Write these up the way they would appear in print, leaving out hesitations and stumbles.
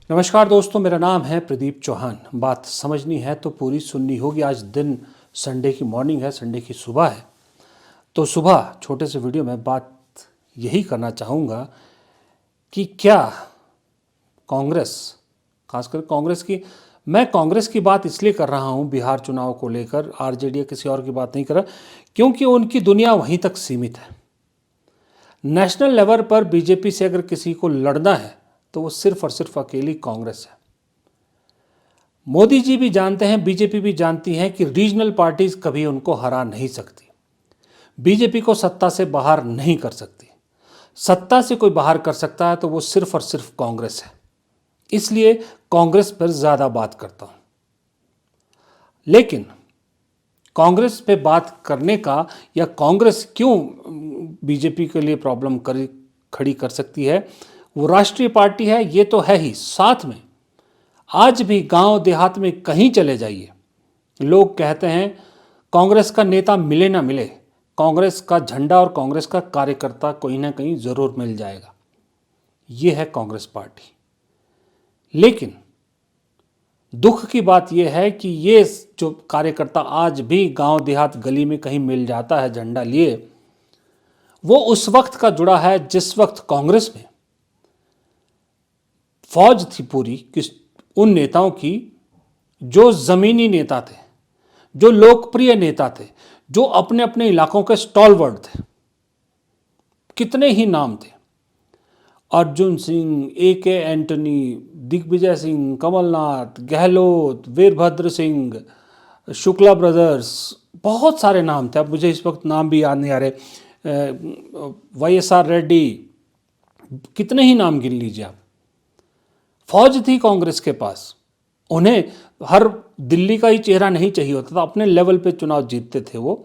नमस्कार दोस्तों, मेरा नाम है प्रदीप चौहान। बात समझनी है तो पूरी सुननी होगी। आज दिन संडे की मॉर्निंग है, संडे की सुबह है। तो सुबह छोटे से वीडियो में बात यही करना चाहूँगा कि क्या कांग्रेस, खासकर कांग्रेस की, मैं कांग्रेस की बात इसलिए कर रहा हूँ बिहार चुनाव को लेकर, आरजेडी या किसी और की बात नहीं कर रहा, क्योंकि उनकी दुनिया वहीं तक सीमित है। नेशनल लेवल पर बीजेपी से अगर किसी को लड़ना है तो वो सिर्फ और सिर्फ अकेली कांग्रेस है। मोदी जी भी जानते हैं, बीजेपी भी जानती है कि रीजनल पार्टीज कभी उनको हरा नहीं सकती, बीजेपी को सत्ता से बाहर नहीं कर सकती। सत्ता से कोई बाहर कर सकता है तो वो सिर्फ और सिर्फ कांग्रेस है। इसलिए कांग्रेस पर ज़्यादा बात करता हूँ। लेकिन कांग्रेस पे बात करने का, या कांग्रेस क्यों बीजेपी के लिए प्रॉब्लम खड़ी कर सकती है, वो राष्ट्रीय पार्टी है, ये तो है ही। साथ में आज भी गांव देहात में कहीं चले जाइए, लोग कहते हैं कांग्रेस का नेता मिले ना मिले, कांग्रेस का झंडा और कांग्रेस का कार्यकर्ता कोई ना कहीं ज़रूर मिल जाएगा। ये है कांग्रेस पार्टी। लेकिन दुख की बात यह है कि ये जो कार्यकर्ता आज भी गांव देहात गली में कहीं मिल जाता है झंडा लिए, वो उस वक्त का जुड़ा है जिस वक्त कांग्रेस में फौज थी पूरी किस उन नेताओं की जो ज़मीनी नेता थे, जो लोकप्रिय नेता थे, जो अपने अपने इलाकों के स्टॉलवर्ड थे। कितने ही नाम थे, अर्जुन सिंह, ए.के. एंटनी, दिग्विजय सिंह, कमलनाथ, गहलोत, वीरभद्र सिंह, शुक्ला ब्रदर्स, बहुत सारे नाम थे। अब मुझे इस वक्त नाम भी याद नहीं आ रहे। वाई.एस.आर. रेड्डी, कितने ही नाम गिन लीजिए आप। फौज थी कांग्रेस के पास। उन्हें हर दिल्ली का ही चेहरा नहीं चाहिए होता था, अपने लेवल पे चुनाव जीतते थे वो।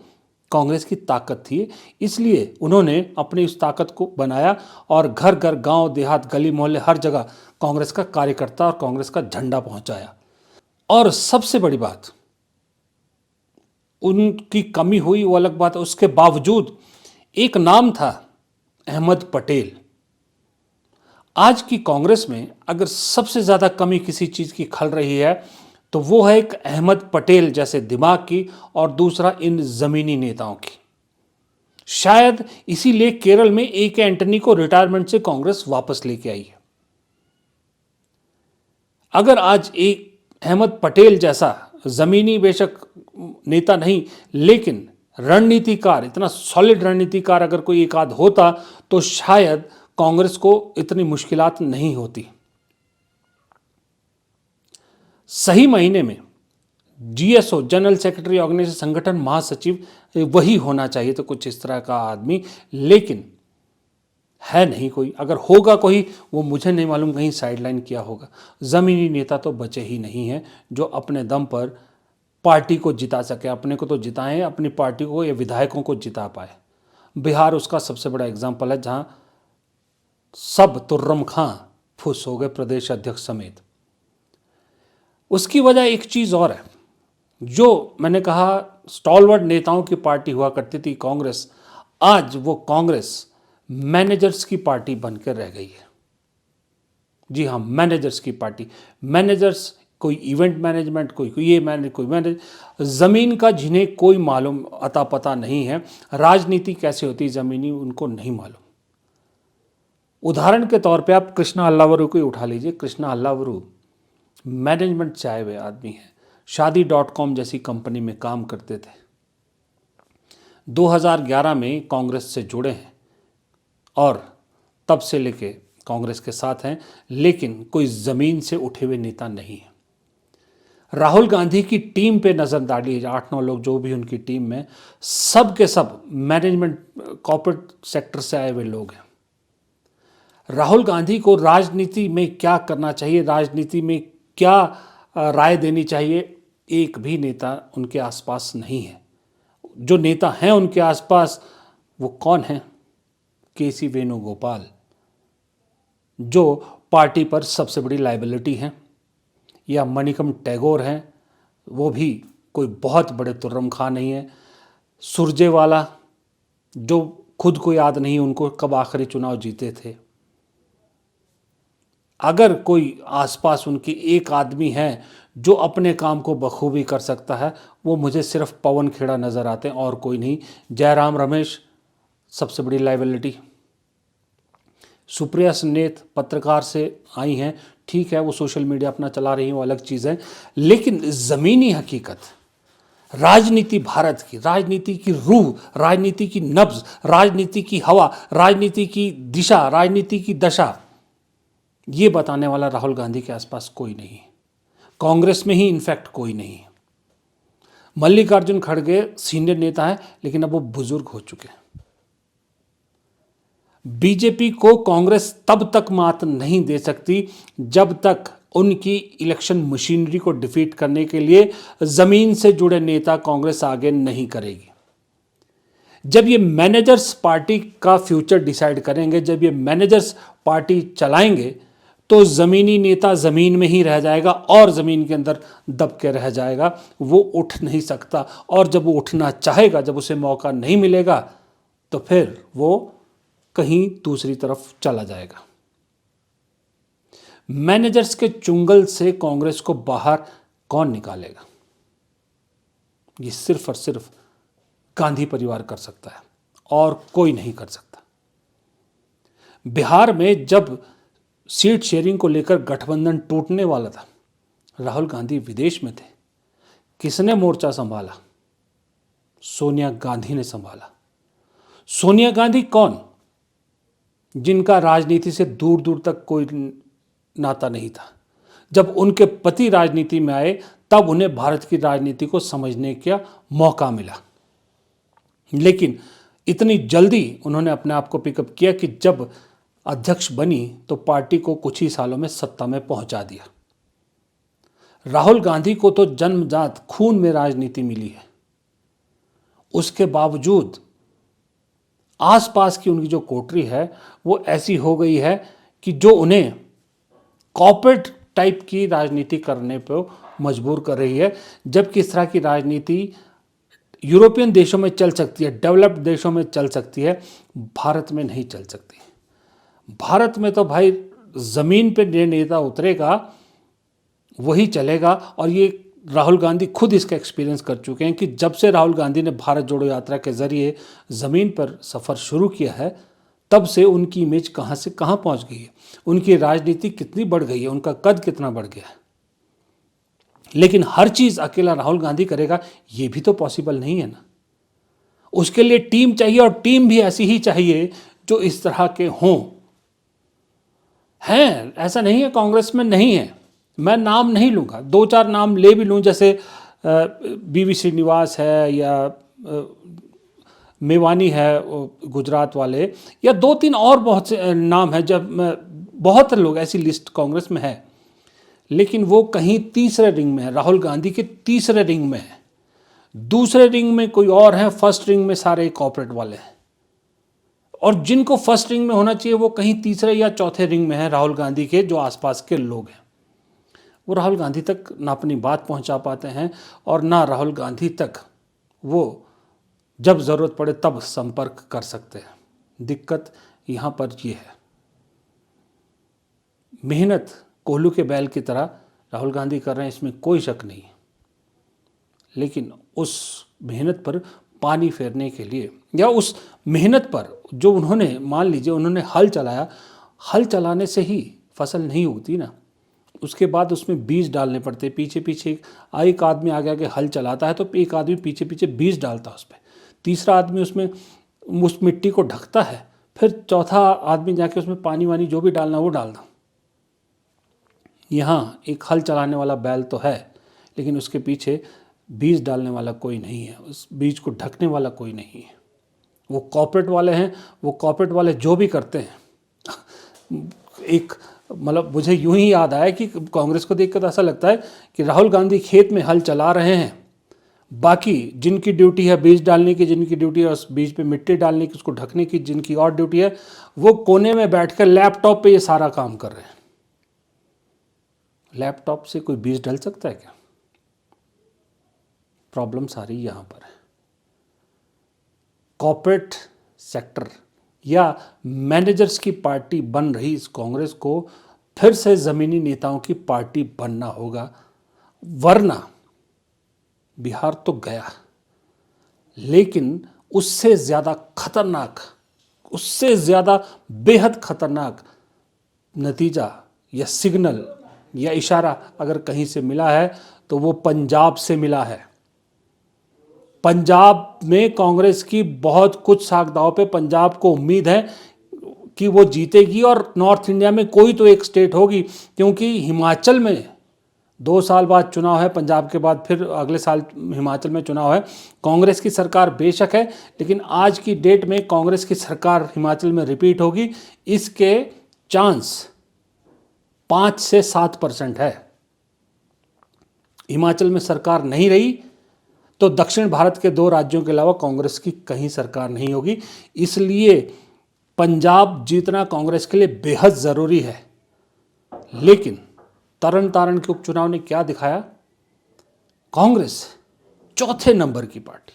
कांग्रेस की ताकत थी, इसलिए उन्होंने अपनी उस ताकत को बनाया और घर घर, गांव देहात, गली मोहल्ले, हर जगह कांग्रेस का कार्यकर्ता और कांग्रेस का झंडा पहुंचाया। और सबसे बड़ी बात, उनकी कमी हुई वो अलग बात है, उसके बावजूद एक नाम था, अहमद पटेल। आज की कांग्रेस में अगर सबसे ज़्यादा कमी किसी चीज़ की खल रही है तो वो है एक अहमद पटेल जैसे दिमाग की, और दूसरा इन ज़मीनी नेताओं की। शायद इसीलिए केरल में ए.के. एंटनी को रिटायरमेंट से कांग्रेस वापस लेके आई है। अगर आज एक अहमद पटेल जैसा ज़मीनी, बेशक नेता नहीं लेकिन रणनीतिकार, इतना सॉलिड रणनीतिकार अगर कोई एक आध होता तो शायद कांग्रेस को इतनी मुश्किलात नहीं होती। सही महीने में जीएसओ, जनरल सेक्रेटरी ऑर्गेनाइजेशन, संगठन महासचिव, वही होना चाहिए तो कुछ इस तरह का आदमी, लेकिन है नहीं कोई। अगर होगा कोई, वो मुझे नहीं मालूम, कहीं साइडलाइन किया होगा। ज़मीनी नेता तो बचे ही नहीं हैं जो अपने दम पर पार्टी को जिता सके। अपने को तो जिताएं, अपनी पार्टी को या विधायकों को जिता पाए। बिहार उसका सबसे बड़ा एग्जाम्पल है, जहाँ सब तुर्रम खां फुस हो गए, प्रदेश अध्यक्ष समेत। उसकी वजह एक चीज़ और है, जो मैंने कहा स्टॉलवर्ड नेताओं की पार्टी हुआ करती थी कांग्रेस, आज वो कांग्रेस मैनेजर्स की पार्टी बनकर रह गई है। जी हाँ, मैनेजर्स की पार्टी। मैनेजर्स, कोई इवेंट मैनेजमेंट, कोई ये मैनेज, कोई मैनेज, ज़मीन का जिन्हें कोई मालूम अता पता नहीं है, राजनीति कैसे होती है ज़मीनी, उनको नहीं मालूम। उदाहरण के तौर पे आप कृष्णा अल्लावरू को उठा लीजिए। कृष्णा अल्लावरू मैनेजमेंट से आए हुए आदमी हैं, शादी.com जैसी कंपनी में काम करते थे। 2011 में कांग्रेस से जुड़े हैं और तब से लेके कांग्रेस के साथ हैं, लेकिन कोई ज़मीन से उठे हुए नेता नहीं है। राहुल गांधी की टीम पे नज़र डालिए, 8-9 लोग जो भी उनकी टीम में, सब के सब मैनेजमेंट, कॉर्पोरेट सेक्टर से आए हुए लोग हैं। राहुल गांधी को राजनीति में क्या करना चाहिए, राजनीति में क्या राय देनी चाहिए, एक भी नेता उनके आसपास नहीं है। जो नेता हैं उनके आसपास, वो कौन हैं? के.सी. वेणुगोपाल, जो पार्टी पर सबसे बड़ी लाइबिलिटी हैं, या मणिकम टैगोर हैं, वो भी कोई बहुत बड़े तुर्रम खां नहीं है। सुरजेवाला, जो खुद को याद नहीं उनको कब आखिरी चुनाव जीते थे। अगर कोई आसपास उनके एक आदमी है जो अपने काम को बखूबी कर सकता है, वो मुझे सिर्फ पवन खेड़ा नज़र आते हैं और कोई नहीं। जयराम रमेश सबसे बड़ी लाइबिलिटी। सुप्रिया सुनेत पत्रकार से आई हैं, ठीक है वो सोशल मीडिया अपना चला रही हैं, वो अलग चीज़ है, लेकिन ज़मीनी हकीकत, राजनीति, भारत की राजनीति की रूह, राजनीति की नब्ज, राजनीति की हवा, राजनीति की दिशा, राजनीति की दशा, ये बताने वाला राहुल गांधी के आसपास कोई नहीं है। कांग्रेस में ही इनफैक्ट कोई नहीं है। मल्लिकार्जुन खड़गे सीनियर नेता है, लेकिन अब वो बुजुर्ग हो चुके हैं। बीजेपी को कांग्रेस तब तक मात नहीं दे सकती जब तक उनकी इलेक्शन मशीनरी को डिफीट करने के लिए जमीन से जुड़े नेता कांग्रेस आगे नहीं करेगी। जब ये मैनेजर्स पार्टी का फ्यूचर डिसाइड करेंगे, जब ये मैनेजर्स पार्टी चलाएंगे, तो ज़मीनी नेता ज़मीन में ही रह जाएगा और ज़मीन के अंदर दब के रह जाएगा, वो उठ नहीं सकता। और जब वो उठना चाहेगा, जब उसे मौका नहीं मिलेगा, तो फिर वो कहीं दूसरी तरफ चला जाएगा। मैनेजर्स के चुंगल से कांग्रेस को बाहर कौन निकालेगा? ये सिर्फ और सिर्फ गांधी परिवार कर सकता है और कोई नहीं कर सकता। बिहार में जब सीट शेयरिंग को लेकर गठबंधन टूटने वाला था, राहुल गांधी विदेश में थे। किसने मोर्चा संभाला? सोनिया गांधी ने संभाला। सोनिया गांधी कौन? जिनका राजनीति से दूर दूर तक कोई नाता नहीं था। जब उनके पति राजनीति में आए, तब उन्हें भारत की राजनीति को समझने का मौका मिला। लेकिन इतनी जल्दी उन्होंने अपने आप को पिकअप किया कि जब अध्यक्ष बनी तो पार्टी को कुछ ही सालों में सत्ता में पहुंचा दिया। राहुल गांधी को तो जन्मजात खून में राजनीति मिली है। उसके बावजूद आसपास की उनकी जो कोटरी है वो ऐसी हो गई है कि जो उन्हें कॉर्पोरेट टाइप की राजनीति करने पर मजबूर कर रही है। जबकि इस तरह की राजनीति यूरोपियन देशों में चल सकती है, डेवलप्ड देशों में चल सकती है, भारत में नहीं चल सकती। भारत में तो भाई ज़मीन पे जो नेता उतरेगा वही चलेगा। और ये राहुल गांधी खुद इसका एक्सपीरियंस कर चुके हैं कि जब से राहुल गांधी ने भारत जोड़ो यात्रा के ज़रिए ज़मीन पर सफ़र शुरू किया है, तब से उनकी इमेज कहाँ से कहाँ पहुँच गई है, उनकी राजनीति कितनी बढ़ गई है, उनका कद कितना बढ़ गया है। लेकिन हर चीज़ अकेला राहुल गांधी करेगा, ये भी तो पॉसिबल नहीं है ना। उसके लिए टीम चाहिए, और टीम भी ऐसी ही चाहिए जो इस तरह के हों। हैं, ऐसा नहीं है कांग्रेस में नहीं है। मैं नाम नहीं लूँगा, दो चार नाम ले भी लूँ, जैसे बीवी श्रीनिवास है या मेवानी है गुजरात वाले, या दो तीन और बहुत से नाम है। जब बहुत लोग ऐसी लिस्ट कांग्रेस में है, लेकिन वो कहीं तीसरे रिंग में है, राहुल गांधी के तीसरे रिंग में है। दूसरे रिंग में कोई और है, फर्स्ट रिंग में सारे कॉर्पोरेट वाले हैं। और जिनको फर्स्ट रिंग में होना चाहिए वो कहीं तीसरे या चौथे रिंग में है राहुल गांधी के जो आसपास के लोग हैं। वो राहुल गांधी तक ना अपनी बात पहुंचा पाते हैं, और ना राहुल गांधी तक वो जब ज़रूरत पड़े तब संपर्क कर सकते हैं। दिक्कत यहाँ पर ये है। मेहनत कोल्हू के बैल की तरह राहुल गांधी कर रहे हैं, इसमें कोई शक नहीं है। लेकिन उस मेहनत पर पानी फेरने के लिए, या उस मेहनत पर जो उन्होंने, मान लीजिए उन्होंने हल चलाया, हल चलाने से ही फसल नहीं उगती ना, उसके बाद उसमें बीज डालने पड़ते। पीछे पीछे एक आदमी आगे आगे हल चलाता है तो एक आदमी पीछे पीछे बीज डालता है उस पर, तीसरा आदमी उसमें उस मिट्टी को ढकता है, फिर चौथा आदमी जाके उसमें पानी वानी जो भी डालना वो डालना। यहाँ एक हल चलाने वाला बैल तो है, लेकिन उसके पीछे बीज डालने वाला कोई नहीं है, उस बीज को ढकने वाला कोई नहीं है। वो कॉर्पोरेट वाले हैं। वो कॉर्पोरेट वाले जो भी करते हैं, एक मतलब मुझे यूं ही याद आया कि कांग्रेस को देखकर ऐसा लगता है कि राहुल गांधी खेत में हल चला रहे हैं, बाकी जिनकी ड्यूटी है बीज डालने की, जिनकी ड्यूटी है उस बीज पे मिट्टी डालने की, उसको ढकने की, जिनकी और ड्यूटी है वो कोने में बैठकर लैपटॉप पे ये सारा काम कर रहे हैं। लैपटॉप से कोई बीज डल सकता है क्या? प्रॉब्लम सारी यहाँ पर है। कॉर्पोरेट सेक्टर या मैनेजर्स की पार्टी बन रही इस कांग्रेस को फिर से ज़मीनी नेताओं की पार्टी बनना होगा, वरना बिहार तो गया, लेकिन उससे ज़्यादा खतरनाक, उससे ज़्यादा बेहद खतरनाक नतीजा या सिग्नल या इशारा अगर कहीं से मिला है तो वो पंजाब से मिला है। पंजाब में कांग्रेस की बहुत कुछ साख-दाव पे पंजाब को उम्मीद है कि वो जीतेगी और नॉर्थ इंडिया में कोई तो एक स्टेट होगी, क्योंकि हिमाचल में 2 साल बाद चुनाव है, पंजाब के बाद फिर अगले साल हिमाचल में चुनाव है। कांग्रेस की सरकार बेशक है, लेकिन आज की डेट में कांग्रेस की सरकार हिमाचल में रिपीट होगी, इसके चांस 5 से 7% है। हिमाचल में सरकार नहीं रही तो दक्षिण भारत के 2 राज्यों के अलावा कांग्रेस की कहीं सरकार नहीं होगी। इसलिए पंजाब जीतना कांग्रेस के लिए बेहद ज़रूरी है। लेकिन तरन तारण के उपचुनाव ने क्या दिखाया? कांग्रेस चौथे नंबर की पार्टी,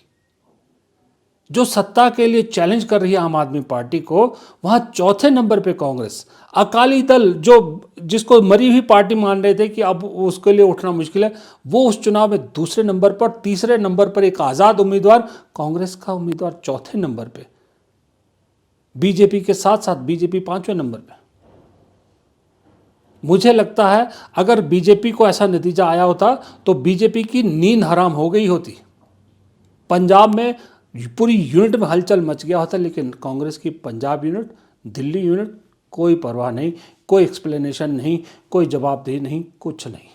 जो सत्ता के लिए चैलेंज कर रही है आम आदमी पार्टी को, वहां चौथे नंबर पे कांग्रेस। अकाली दल, जो जिसको मरी हुई पार्टी मान रहे थे कि अब उसके लिए उठना मुश्किल है, वो उस चुनाव में दूसरे नंबर पर, तीसरे नंबर पर एक आज़ाद उम्मीदवार, कांग्रेस का उम्मीदवार चौथे नंबर पे, बीजेपी के साथ साथ बीजेपी 5वें नंबर पे। मुझे लगता है अगर बीजेपी को ऐसा नतीजा आया होता तो बीजेपी की नींद हराम हो गई होती, पंजाब में पूरी यूनिट में हलचल मच गया होता। लेकिन कांग्रेस की पंजाब यूनिट, दिल्ली यूनिट, कोई परवाह नहीं, कोई एक्सप्लेनेशन नहीं, कोई जवाबदेही नहीं, कुछ नहीं,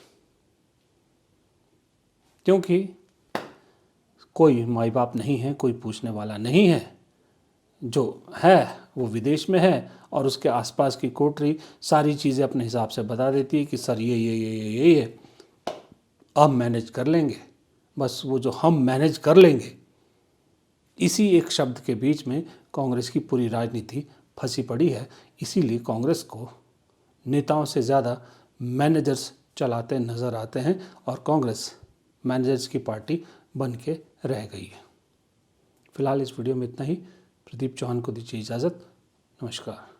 क्योंकि कोई माई बाप नहीं है, कोई पूछने वाला नहीं है। जो है वो विदेश में है और उसके आसपास की कोटरी सारी चीज़ें अपने हिसाब से बता देती है कि सर ये हम मैनेज कर लेंगे। बस वो जो हम मैनेज कर लेंगे, इसी एक शब्द के बीच में कांग्रेस की पूरी राजनीति फंसी पड़ी है। इसीलिए कांग्रेस को नेताओं से ज़्यादा मैनेजर्स चलाते नज़र आते हैं और कांग्रेस मैनेजर्स की पार्टी बन के रह गई है। फिलहाल इस वीडियो में इतना ही। प्रदीप चौहान को दीजिए इजाज़त। नमस्कार।